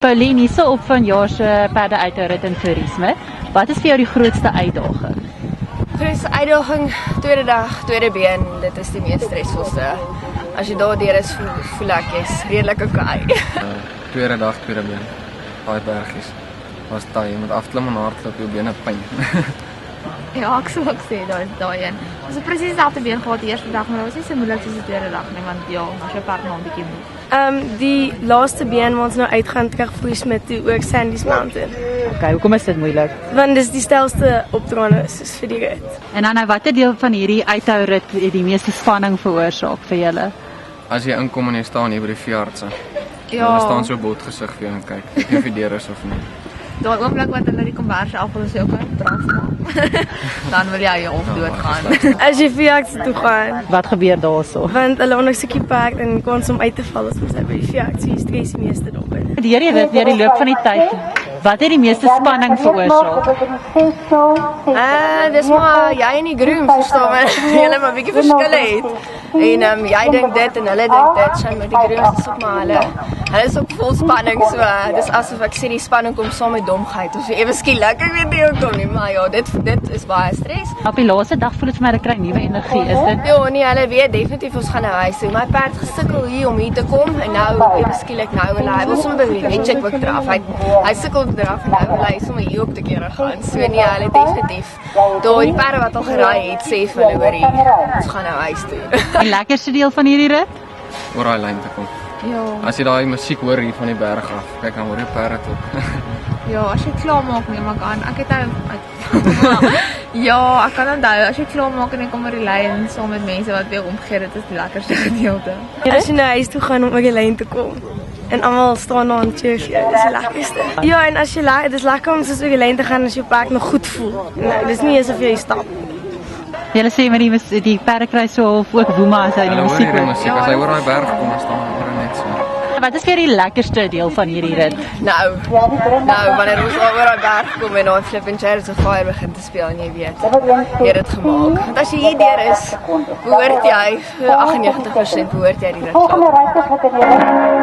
Pauline, hierso op vanjaar se perde uithourit en toerisme. Wat is vir jou die grootste uitdaging? Grootste uitdaging, tweede dag, tweede been, dit is die meest stresvolste. As jy daardeur is, voel ek jy's redelik okay. Tweede dag, tweede been. Daai bergies. Was taai, jy moet afklim en hardloop, jou bene pyn. Ja, ek sou ook sê, daai een. Ons het presies dieselfde been gehad die eerste dag, maar dit was nie so moeilik soos die tweede dag nie, want ja, as jou perd nou 'n bietjie moe. Die laaste been waar ons nou uitgaan, kry Foes met toe ook Sandy's Mountain. Okay, hoekom is dit moeilik? Want dis die stelste opdraande soos vir die rit. En dan watter deel van hierdie uithourit het die meeste spanning veroorsaak vir julle? As jy inkom en jy staan hier by die veeartse. Ja. Dan staan so 'n bot gesig vir jou en kyk of jy vir deur is of nie. Daai oomblik wat hulle die kombers afval is ook aan draf maak. Dan wil jy of doodgaan. As jy veeartse toe gaan, Wat gebeur daarso? want hulle ondersoek die perd en kans om uit te val as ons by die veeartse, jy stres die meeste daarby. Deur die rit, deur die loop van die tyd, wat het die meeste spanning veroorsaak? Dis maar jy en die groom verstaan maar julle maar 'n bietjie verskil het. En jy dink dit en hulle dink dit, sy met die groom is op maar hulle is ook vol spanning so. Dis asof ek sien die spanning kom saam met domheid. Of ewe skielik, ek weet nie hoekom nie, maar ja, dit is baie stres. Op die laaste dag voel dit vir my ek kry nuwe energie, is dit? Ja, nee, hulle weet definitief ons gaan nou huis toe. My perd gesukkel hier om hier te kom en nou ewe skielik nou wil hy sommer by die check ook draf. Hy sukkel draf en nou wil hy sommer hier ook te kere gaan. So nee, hulle definitief. Daar die perde wat al geraai het, sê vir hulle hoorie, ons gaan nou huis toe. Die lekkerste deel van hierdie rit? Oor daai lyn te kom. Ja. As jy daai musiek hoor hier van die berg af, kyk dan hoor jy perde ook. Ja, as jy klaar maak neem ek aan. Ek het ja, ek kan onthou as jy klaar maak en jy kom oor die lyn saam met mense wat weer omgee, dit is die lekkerste gedeelte. As jy na huis toe gaan om oor die lyn te kom en almal staan daar en cheer vir jou, dis die lekkerste. Ja, en as jy dis lekker om soos oor die lyn te gaan as jou perd nog goed voel. Nou, dis nie asof jy stap. Julle sê maar die perde kry so half ook woema as hy die Hulle hoor musiek hierdie hoor. musiek, as hy oor daai berg kom, dan staan hulle net so. Wat is vir die lekkerste deel van hierdie rit? Nou, wanneer ons al oor daai berg kom en daai Flip and Chariots of Fire begin te speel en jy weet, jy het dit gemaak. Want as jy hier deur is, behoort jy, 98% behoort jy die rit klaar.